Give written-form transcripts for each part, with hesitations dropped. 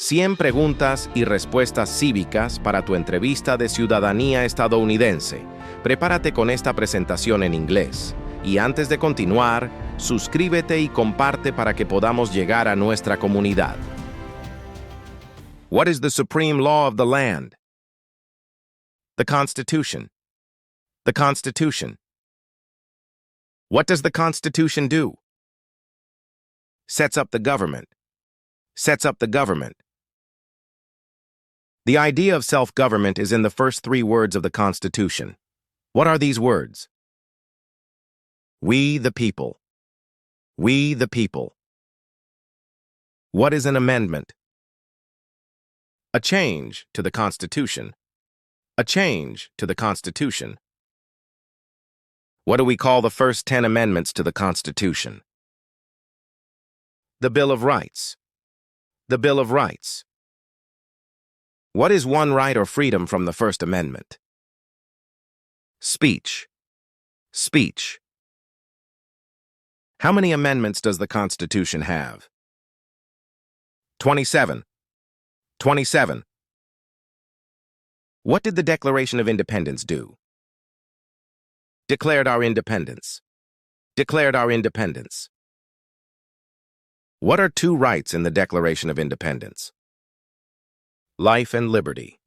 100 preguntas y respuestas cívicas para tu entrevista de ciudadanía estadounidense. Prepárate con esta presentación en inglés. Y antes de continuar, suscríbete y comparte para que podamos llegar a nuestra comunidad. What is the supreme law of the land? The Constitution. The Constitution. What does the Constitution do? Sets up the government. Sets up the government. The idea of self-government is in the first 3 words of the Constitution. What are these words? We the people. We the people. What is an amendment? A change to the Constitution. A change to the Constitution. What do we call the first 10 amendments to the Constitution? The Bill of Rights. The Bill of Rights. What is one right or freedom from the First Amendment? Speech. Speech. How many amendments does the Constitution have? 27. 27. What did the Declaration of Independence do? Declared our independence. Declared our independence. What are 2 rights in the Declaration of Independence? Life and liberty.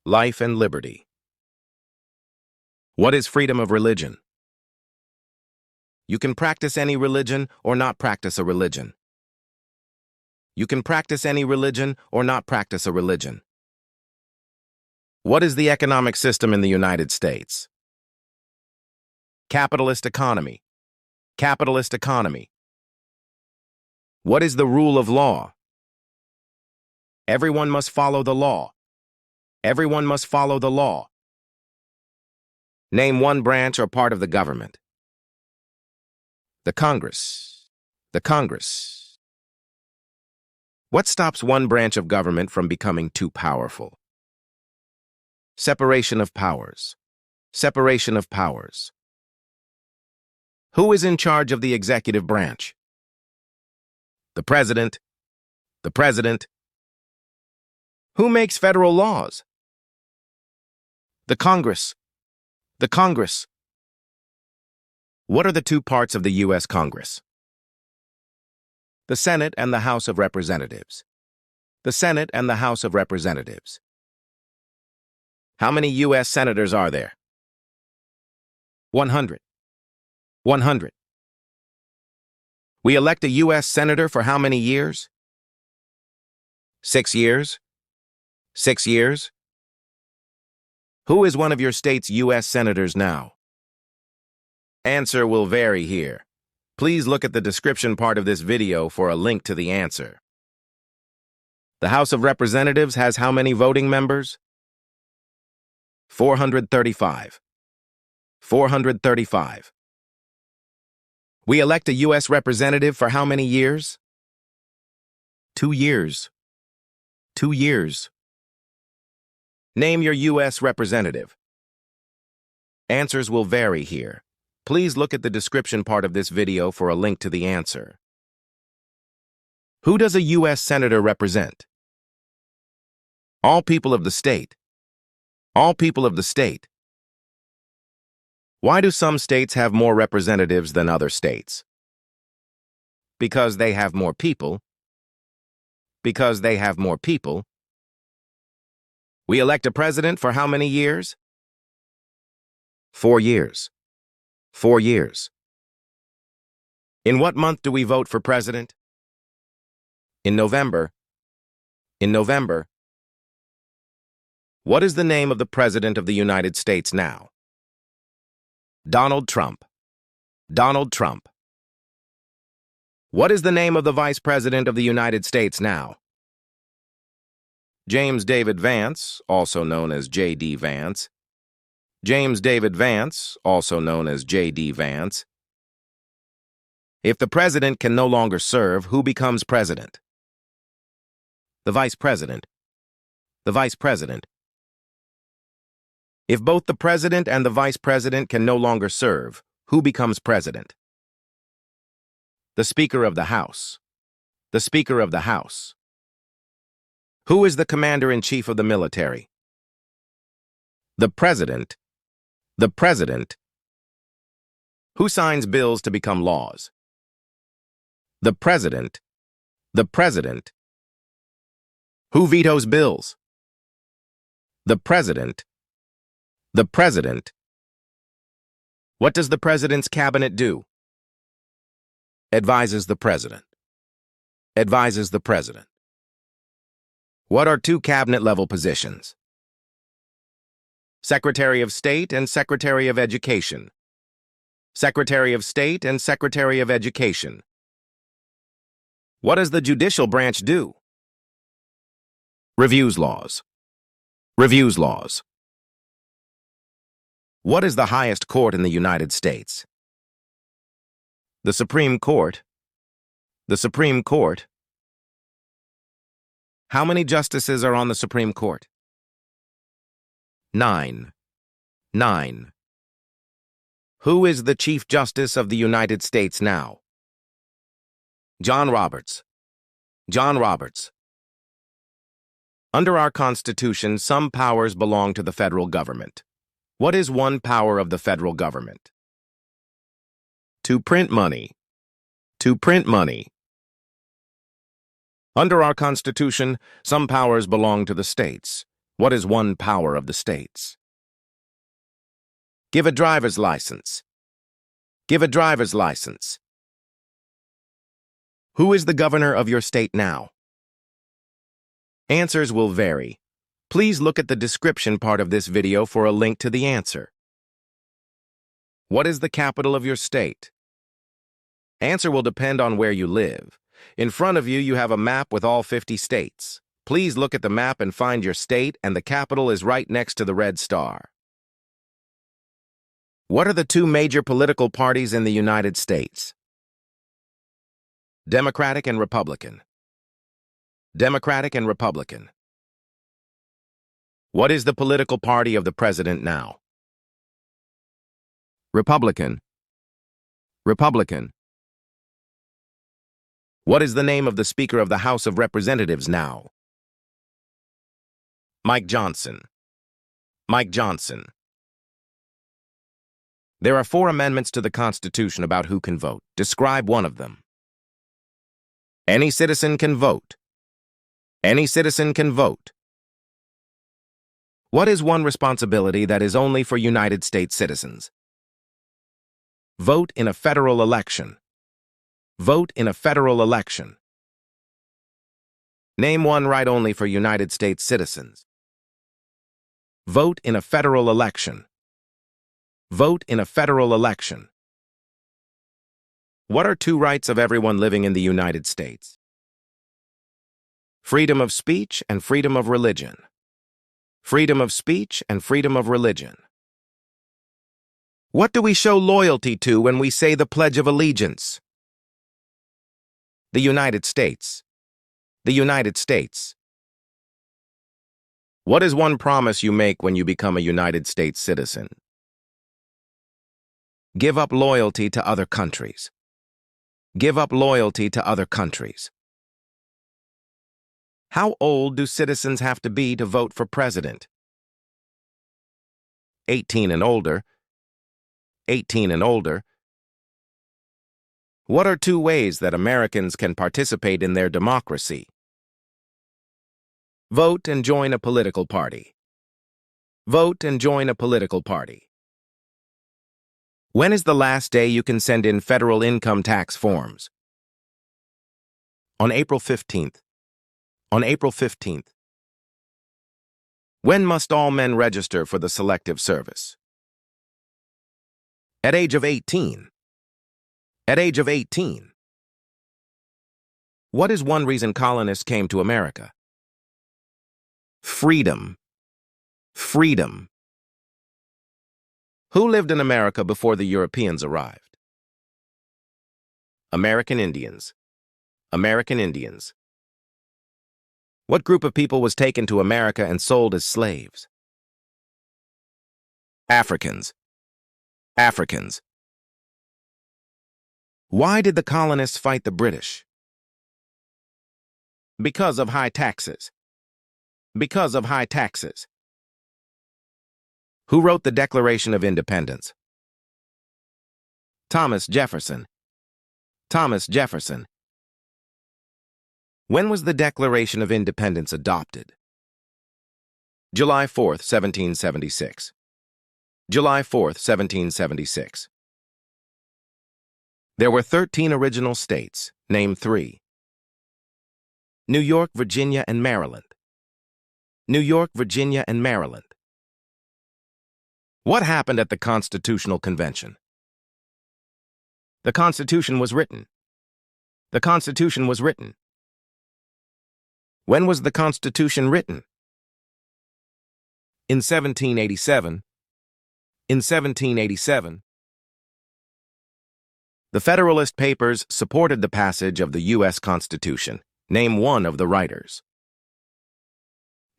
Life and liberty. What is freedom of religion? You can practice any religion or not practice a religion. You can practice any religion or not practice a religion. What is the economic system in the United States? Capitalist economy. Capitalist economy. What is the rule of law? Everyone must follow the law. Everyone must follow the law. Name one branch or part of the government. The Congress. The Congress. What stops one branch of government from becoming too powerful? Separation of powers. Separation of powers. Who is in charge of the executive branch? The President. The President. Who makes federal laws? The Congress. The Congress. What are the 2 parts of the U.S. Congress? The Senate and the House of Representatives. The Senate and the House of Representatives. How many U.S. senators are there? 100. 100. We elect a U.S. senator for how many years? 6 years. 6 years. Who is one of your state's U.S. senators now? Answer will vary here. Please look at the description part of this video for a link to the answer. The House of Representatives has how many voting members? 435. 435. We elect a U.S. representative for how many years? 2 years. 2 years. Name your U.S. representative. Answers will vary here. Please look at the description part of this video for a link to the answer. Who does a U.S. senator represent? All people of the state. All people of the state. Why do some states have more representatives than other states? Because they have more people. Because they have more people. We elect a president for how many years? 4 years. 4 years. In what month do we vote for president? In November. In November. What is the name of the President of the United States now? Donald Trump. Donald Trump. What is the name of the Vice President of the United States now? James David Vance, also known as J.D. Vance. James David Vance, also known as J.D. Vance. If the president can no longer serve, who becomes president? The vice president. The vice president. If both the president and the vice president can no longer serve, who becomes president? The Speaker of the House. The Speaker of the House. Who is the commander-in-chief of the military? The president. The president. Who signs bills to become laws? The president. The president. Who vetoes bills? The president. The president. What does the president's cabinet do? Advises the president. Advises the president. What are two cabinet-level positions? Secretary of State and Secretary of Education. Secretary of State and Secretary of Education. What does the judicial branch do? Reviews laws. Reviews laws. What is the highest court in the United States? The Supreme Court. The Supreme Court. How many justices are on the Supreme Court? 9. 9. Who is the Chief Justice of the United States now? John Roberts. John Roberts. Under our Constitution, some powers belong to the federal government. What is one power of the federal government? To print money. To print money. Under our Constitution, some powers belong to the states. What is one power of the states? Give a driver's license. Give a driver's license. Who is the governor of your state now? Answers will vary. Please look at the description part of this video for a link to the answer. What is the capital of your state? Answer will depend on where you live. In front of you, you have a map with all 50 states. Please look at the map and find your state, and the capital is right next to the red star. What are the two major political parties in the United States? Democratic and Republican. Democratic and Republican. What is the political party of the president now? Republican. Republican. What is the name of the Speaker of the House of Representatives now? Mike Johnson. Mike Johnson. There are 4 amendments to the Constitution about who can vote. Describe one of them. Any citizen can vote. Any citizen can vote. What is one responsibility that is only for United States citizens? Vote in a federal election. Vote in a federal election. Name one right only for United States citizens. Vote in a federal election. Vote in a federal election. What are two rights of everyone living in the United States? Freedom of speech and freedom of religion. Freedom of speech and freedom of religion. What do we show loyalty to when we say the Pledge of Allegiance? The United States. The United States. What is one promise you make when you become a United States citizen? Give up loyalty to other countries. Give up loyalty to other countries. How old do citizens have to be to vote for president? 18 and older. 18 and older. What are two ways that Americans can participate in their democracy? Vote and join a political party. Vote and join a political party. When is the last day you can send in federal income tax forms? On April 15th. On April 15th. When must all men register for the Selective Service? At age of 18. At age of 18. What is one reason colonists came to America? Freedom. Freedom. Who lived in America before the Europeans arrived? American Indians. American Indians. What group of people was taken to America and sold as slaves? Africans. Africans. Why did the colonists fight the British? Because of high taxes. Because of high taxes. Who wrote the Declaration of Independence? Thomas Jefferson. Thomas Jefferson. When was the Declaration of Independence adopted? July 4th, 1776. July 4th, 1776. There were 13 original states. Name 3. New York, Virginia, and Maryland. New York, Virginia, and Maryland. What happened at the Constitutional Convention? The Constitution was written. The Constitution was written. When was the Constitution written? In 1787. In 1787. The Federalist Papers supported the passage of the U.S. Constitution. Name one of the writers.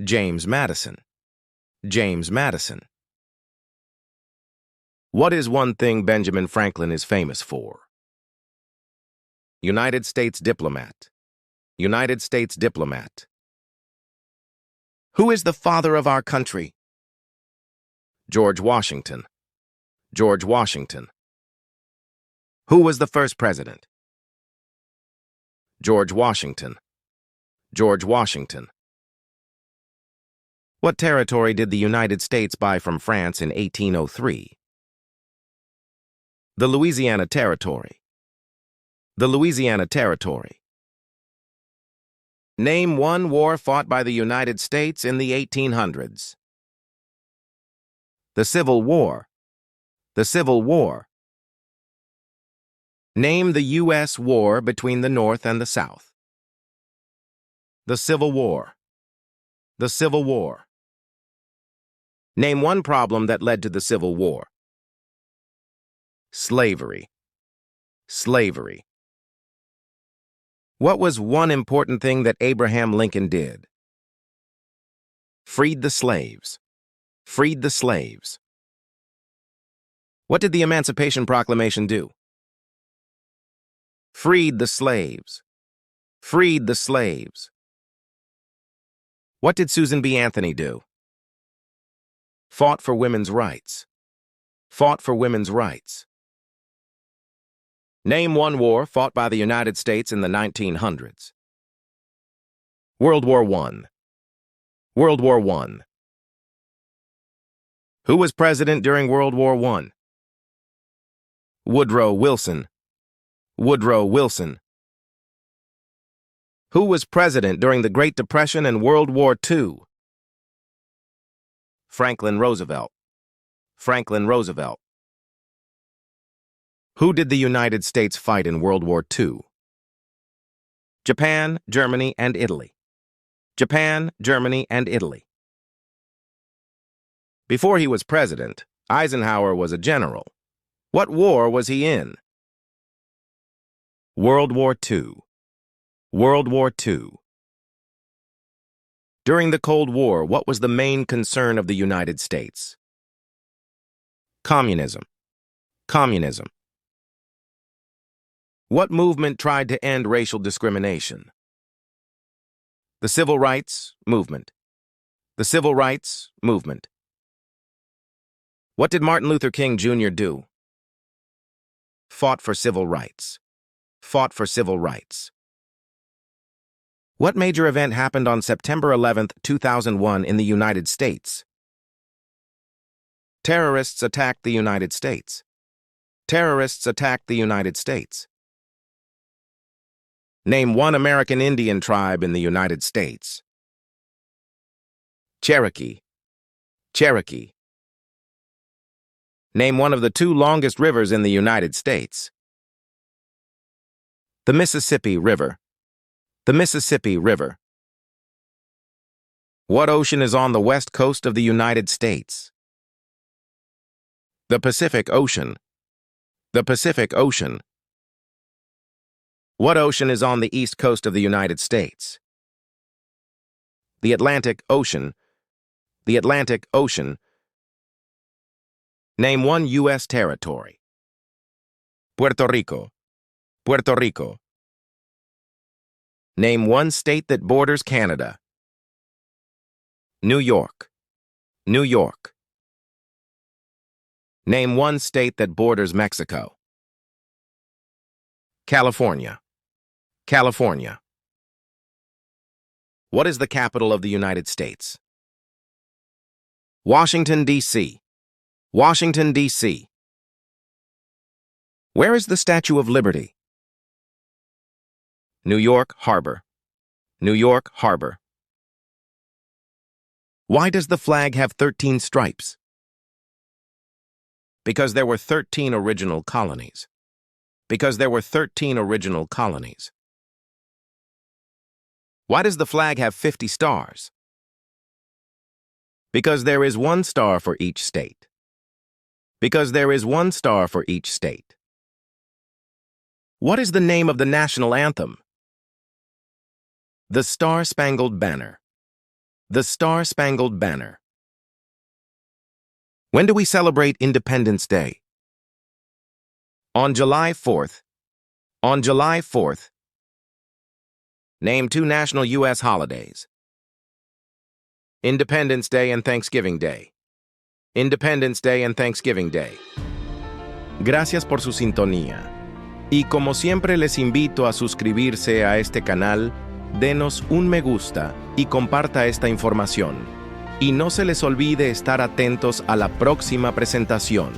James Madison. James Madison. What is one thing Benjamin Franklin is famous for? United States diplomat. United States diplomat. Who is the father of our country? George Washington. George Washington. Who was the first president? George Washington. George Washington. What territory did the United States buy from France in 1803? The Louisiana Territory. The Louisiana Territory. Name one war fought by the United States in the 1800s. The Civil War. The Civil War. Name the U.S. war between the North and the South. The Civil War. The Civil War. Name one problem that led to the Civil War. Slavery. Slavery. What was one important thing that Abraham Lincoln did? Freed the slaves. Freed the slaves. What did the Emancipation Proclamation do? Freed the slaves. Freed the slaves. What did Susan B. Anthony do? Fought for women's rights. Fought for women's rights. Name one war fought by the United States in the 1900s. World War I. World War I. Who was president during World War I? Woodrow Wilson. Woodrow Wilson. Who was president during the Great Depression and World War II? Franklin Roosevelt. Franklin Roosevelt. Who did the United States fight in World War II? Japan, Germany, and Italy. Japan, Germany, and Italy. Before he was president, Eisenhower was a general. What war was he in? World War II. World War II. During the Cold War, what was the main concern of the United States? Communism. Communism. What movement tried to end racial discrimination? The Civil Rights Movement. The Civil Rights Movement. What did Martin Luther King Jr. do? Fought for civil rights. Fought for civil rights. What major event happened on September 11, 2001 in the United States? Terrorists attacked the United States. Terrorists attacked the United States. Name one American Indian tribe in the United States. Cherokee. Cherokee. Name one of the 2 longest rivers in the United States. The Mississippi River. The Mississippi River. What ocean is on the west coast of the United States? The Pacific Ocean. The Pacific Ocean. What ocean is on the east coast of the United States? The Atlantic Ocean. The Atlantic Ocean. Name one U.S. territory. Puerto Rico. Puerto Rico. Name one state that borders Canada. New York. New York. Name one state that borders Mexico. California. California. What is the capital of the United States? Washington, D.C. Washington, D.C. Where is the Statue of Liberty? New York Harbor. New York Harbor. Why does the flag have 13 stripes? Because there were 13 original colonies. Because there were 13 original colonies. Why does the flag have 50 stars? Because there is one star for each state. Because there is one star for each state. What is the name of the national anthem? The Star-Spangled Banner. The Star-Spangled Banner. When do we celebrate Independence Day? On July 4th. On July 4th. Name two national U.S. holidays. Independence Day and Thanksgiving Day. Independence Day and Thanksgiving Day. Gracias por su sintonía. Y como siempre les invito a suscribirse a este canal, denos un me gusta y comparta esta información. Y no se les olvide estar atentos a la próxima presentación.